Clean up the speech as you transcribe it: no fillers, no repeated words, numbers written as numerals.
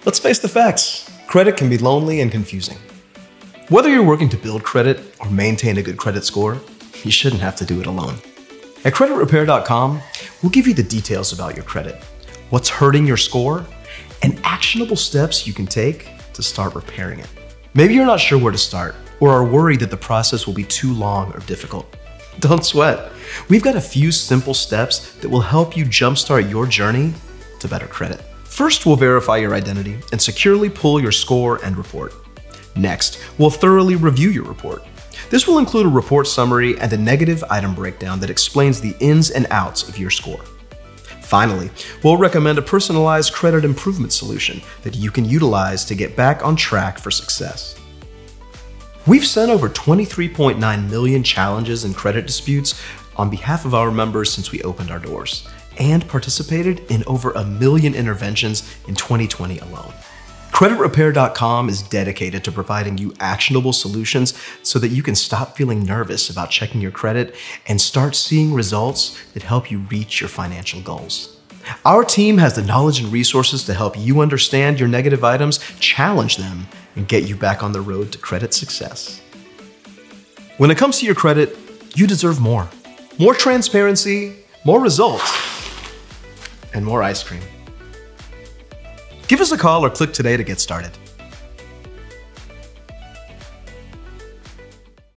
Let's face the facts. Credit can be lonely and confusing. Whether you're working to build credit or maintain a good credit score, you shouldn't have to do it alone. At CreditRepair.com, we'll give you the details about your credit, what's hurting your score, and actionable steps you can take to start repairing it. Maybe you're not sure where to start or are worried that the process will be too long or difficult. Don't sweat. We've got a few simple steps that will help you jumpstart your journey to better credit. First, we'll verify your identity and securely pull your score and report. Next, we'll thoroughly review your report. This will include a report summary and a negative item breakdown that explains the ins and outs of your score. Finally, we'll recommend a personalized credit improvement solution that you can utilize to get back on track for success. We've sent over 23.9 million challenges and credit disputes on behalf of our members since we opened our doors, and participated in over 1 million interventions in 2020 alone. CreditRepair.com is dedicated to providing you actionable solutions so that you can stop feeling nervous about checking your credit and start seeing results that help you reach your financial goals. Our team has the knowledge and resources to help you understand your negative items, challenge them, and get you back on the road to credit success. When it comes to your credit, you deserve more. More transparency, more results, and more ice cream. Give us a call or click today to get started.